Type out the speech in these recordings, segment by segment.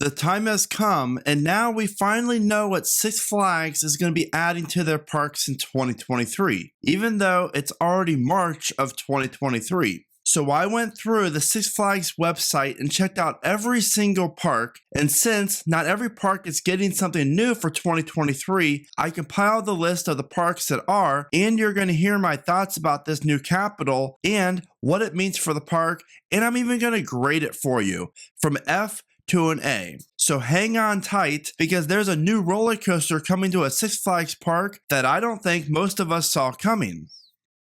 The time has come, and now we finally know what Six Flags is going to be adding to their parks in 2023, even though it's already March of 2023. So I went through the Six Flags website and checked out every single park, and since not every park is getting something new for 2023, I compiled the list of the parks that are, and you're going to hear my thoughts about this new capital and what it means for the park, and I'm even going to grade it for you from F to an A. So hang on tight, because there's a new roller coaster coming to a Six Flags park that I don't think most of us saw coming.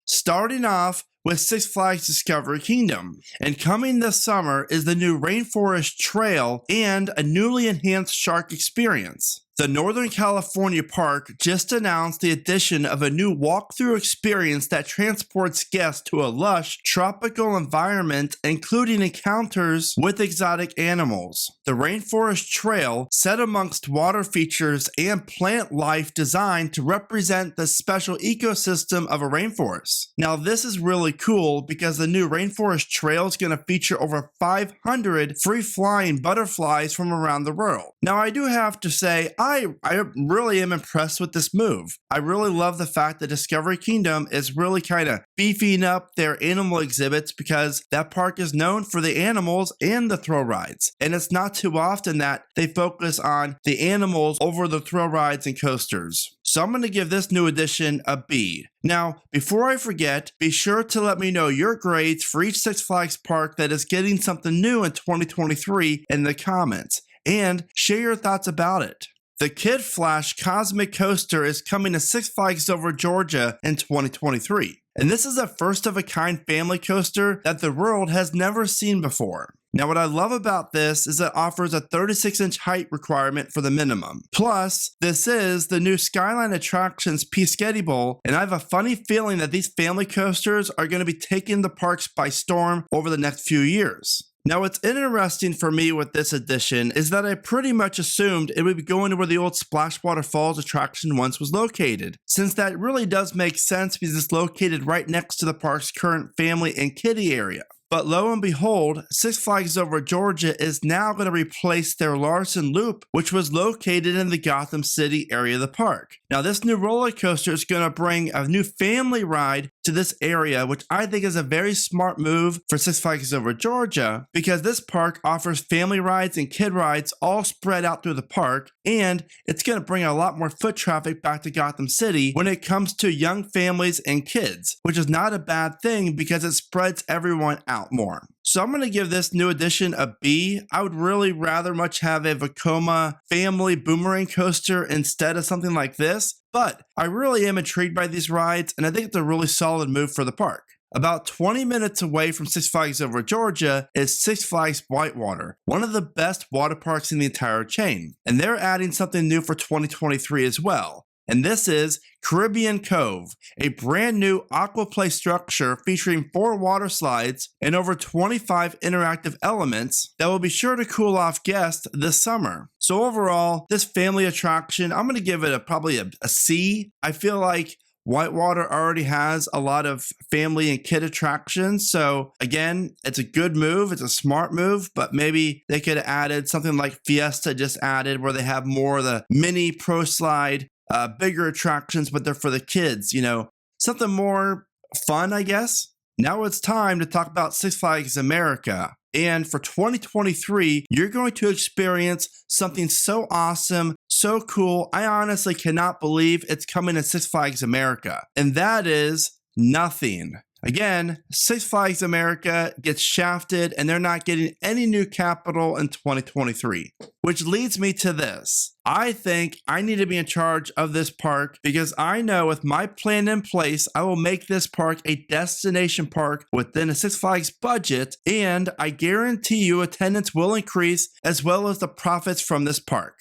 Starting off with Six Flags Discovery Kingdom, and coming this summer is the new Rainforest Trail and a newly enhanced shark experience. The Northern California park just announced the addition of a new walkthrough experience that transports guests to a lush, tropical environment, including encounters with exotic animals. The Rainforest Trail, set amongst water features and plant life designed to represent the special ecosystem of a rainforest. Now, this is really cool because the new Rainforest Trail is going to feature over 500 free-flying butterflies from around the world. Now, I do have to say, I really am impressed with this move. I really love the fact that Discovery Kingdom is really kind of beefing up their animal exhibits, because that park is known for the animals and the thrill rides. And it's not too often that they focus on the animals over the thrill rides and coasters. So I'm going to give this new addition a B. Now, before I forget, be sure to let me know your grades for each Six Flags park that is getting something new in 2023 in the comments, and share your thoughts about it. The Kid Flash Cosmic Coaster is coming to Six Flags Over Georgia in 2023. And this is a first-of-a-kind family coaster that the world has never seen before. Now, what I love about this is it offers a 36-inch height requirement for the minimum. Plus, this is the new Skyline Attractions Piscetti Bowl, and I have a funny feeling that these family coasters are going to be taking the parks by storm over the next few years. Now, what's interesting for me with this addition is that I pretty much assumed it would be going to where the old Splashwater Falls attraction once was located, since that really does make sense because it's located right next to the park's current family and kiddie area. But lo and behold, Six Flags Over Georgia is now going to replace their Larson Loop, which was located in the Gotham City area of the park. Now, this new roller coaster is going to bring a new family ride to this area, which I think is a very smart move for Six Flags Over Georgia, because this park offers family rides and kid rides all spread out through the park, and it's going to bring a lot more foot traffic back to Gotham City when it comes to young families and kids, which is not a bad thing because it spreads everyone out more. So I'm going to give this new addition a B. I would really rather much have a Vekoma family boomerang coaster instead of something like this, but I really am intrigued by these rides, and I think it's a really solid move for the park. About 20 minutes away from Six Flags Over Georgia is Six Flags Whitewater, one of the best water parks in the entire chain, and they're adding something new for 2023 as well. And this is Caribbean Cove, a brand new aquaplay structure featuring 4 water slides and over 25 interactive elements that will be sure to cool off guests this summer. So overall, this family attraction, I'm going to give it probably a C. I feel like Whitewater already has a lot of family and kid attractions. So again, it's a good move. It's a smart move, but maybe they could have added something like Fiesta just added, where they have more of the mini pro slide, bigger attractions, but they're for the kids, something more fun, I guess. Now it's time to talk about Six Flags America. And for 2023, you're going to experience something so awesome, so cool. I honestly cannot believe it's coming to Six Flags America. And that is nothing. Again, Six Flags America gets shafted, and they're not getting any new capital in 2023. Which leads me to this. I think I need to be in charge of this park, because I know with my plan in place, I will make this park a destination park within a Six Flags budget, and I guarantee you attendance will increase as well as the profits from this park.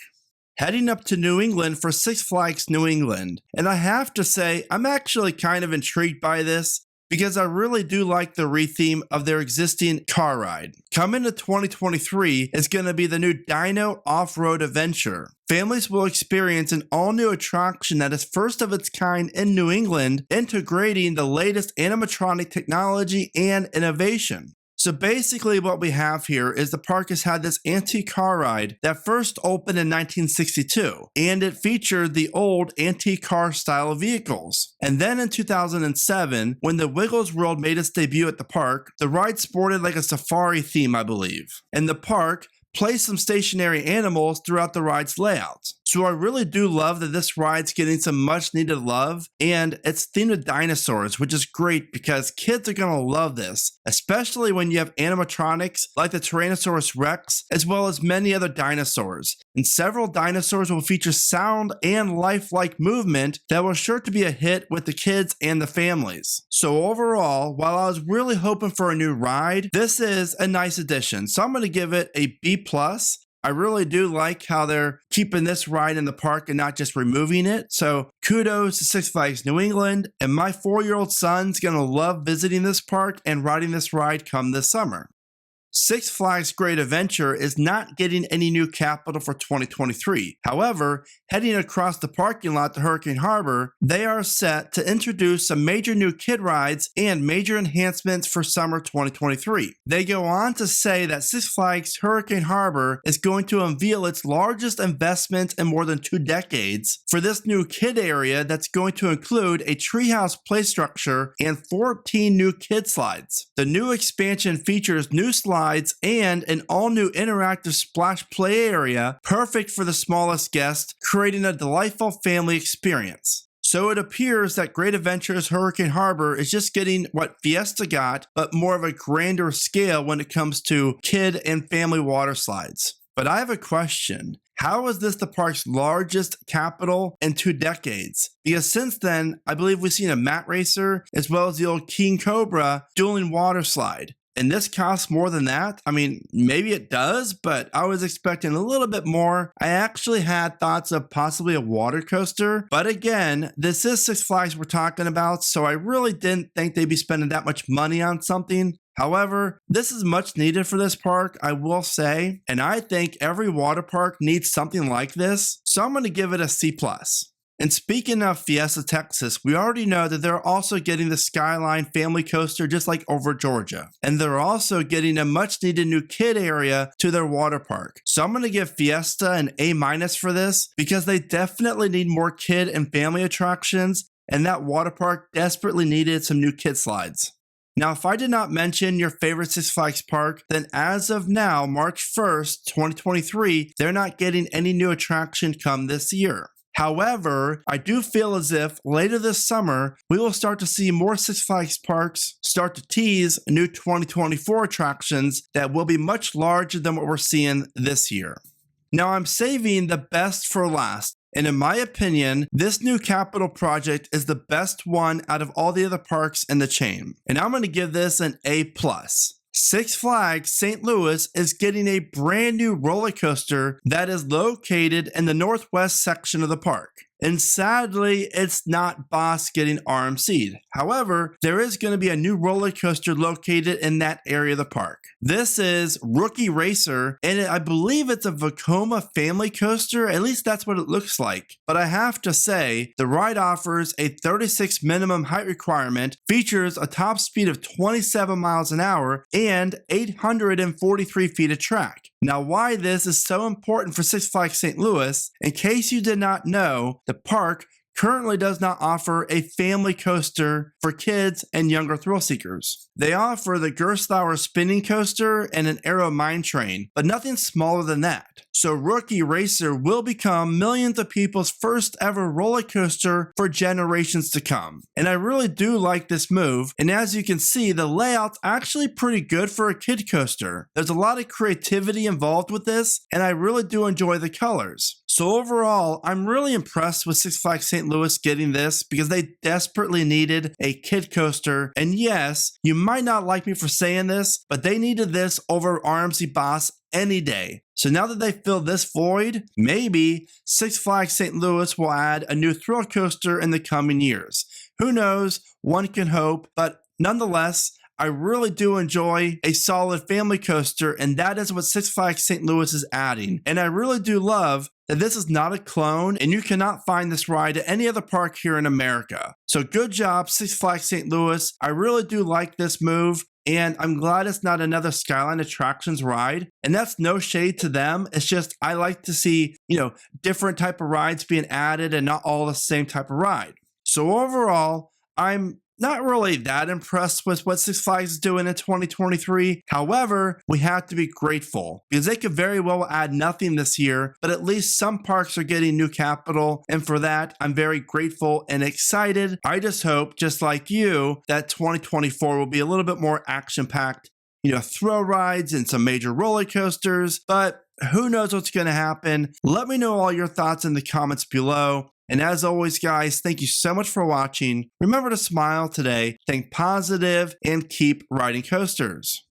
Heading up to New England for Six Flags New England, and I have to say, I'm actually kind of intrigued by this, because I really do like the retheme of their existing car ride. Coming to 2023 is going to be the new Dino Off-Road Adventure. Families will experience an all-new attraction that is first of its kind in New England, integrating the latest animatronic technology and innovation. So basically what we have here is the park has had this antique car ride that first opened in 1962, and it featured the old antique car style vehicles. And then in 2007, when the Wiggles World made its debut at the park, the ride sported like a safari theme, I believe. And the park placed some stationary animals throughout the ride's layout. So I really do love that this ride's getting some much needed love, and it's themed with dinosaurs, which is great because kids are gonna love this, especially when you have animatronics like the Tyrannosaurus Rex, as well as many other dinosaurs. And several dinosaurs will feature sound and lifelike movement that was sure to be a hit with the kids and the families. So overall, while I was really hoping for a new ride, this is a nice addition. So I'm gonna give it a B+. I really do like how they're keeping this ride in the park and not just removing it. So kudos to Six Flags New England, and my 4-year-old son's gonna love visiting this park and riding this ride come this summer. Six Flags Great Adventure is not getting any new capital for 2023. However, heading across the parking lot to Hurricane Harbor, they are set to introduce some major new kid rides and major enhancements for summer 2023. They go on to say that Six Flags Hurricane Harbor is going to unveil its largest investment in more than 2 decades for this new kid area that's going to include a treehouse play structure and 14 new kid slides. The new expansion features new slides and an all-new interactive splash play area, perfect for the smallest guests, creating a delightful family experience. So it appears that Great Adventures Hurricane Harbor is just getting what Fiesta got, but more of a grander scale when it comes to kid and family water slides. But I have a question. How is this the park's largest capital in 2 decades? Because since then, I believe we've seen a mat racer as well as the old King Cobra dueling water slide. And this costs more than that? I mean, maybe it does, but I was expecting a little bit more. I actually had thoughts of possibly a water coaster, but again, this is Six Flags we're talking about, so I really didn't think they'd be spending that much money on something. However, this is much needed for this park, I will say, and I think every water park needs something like this, so I'm going to give it a C+. And speaking of Fiesta Texas, we already know that they're also getting the Skyline family coaster just like over Georgia. And they're also getting a much needed new kid area to their water park. So I'm going to give Fiesta an A- for this because they definitely need more kid and family attractions, and that water park desperately needed some new kid slides. Now, if I did not mention your favorite Six Flags park, then as of now, March 1st, 2023, they're not getting any new attraction come this year. However, I do feel as if later this summer, we will start to see more Six Flags parks start to tease new 2024 attractions that will be much larger than what we're seeing this year. Now, I'm saving the best for last, and in my opinion, this new capital project is the best one out of all the other parks in the chain, and I'm going to give this an A+. Six Flags St. Louis is getting a brand new roller coaster that is located in the northwest section of the park. And sadly, it's not Boss getting RMC'd. However, there is going to be a new roller coaster located in that area of the park. This is Rookie Racer, and I believe it's a Vekoma family coaster. At least that's what it looks like. But I have to say, the ride offers a 36 minimum height requirement, features a top speed of 27 miles an hour, and 843 feet of track. Now, why this is so important for Six Flags St. Louis, in case you did not know, the park currently does not offer a family coaster for kids and younger thrill seekers. They offer the Gerstlauer spinning coaster and an Aero mine train, but nothing smaller than that. So Rookie Racer will become millions of people's first ever roller coaster for generations to come. And I really do like this move, and as you can see, the layout's actually pretty good for a kid coaster. There's a lot of creativity involved with this, and I really do enjoy the colors. So overall, I'm really impressed with Six Flags St. Louis getting this because they desperately needed a kid coaster. And yes, you might not like me for saying this, but they needed this over RMC Boss any day. So now that they filled this void, maybe Six Flags St. Louis will add a new thrill coaster in the coming years. Who knows? One can hope, but nonetheless, I really do enjoy a solid family coaster, and that is what Six Flags St. Louis is adding. And I really do love that this is not a clone, and you cannot find this ride at any other park here in America. So good job, Six Flags St. Louis. I really do like this move. And I'm glad it's not another Skyline Attractions ride. And that's no shade to them. It's just I like to see, different type of rides being added and not all the same type of ride. So overall, I'm not really that impressed with what Six Flags is doing in 2023. However, we have to be grateful because they could very well add nothing this year, but at least some parks are getting new capital. And for that, I'm very grateful and excited. I just hope, just like you, that 2024 will be a little bit more action-packed, thrill rides and some major roller coasters, but who knows what's going to happen. Let me know all your thoughts in the comments below. And as always, guys, thank you so much for watching. Remember to smile today, think positive, and keep riding coasters.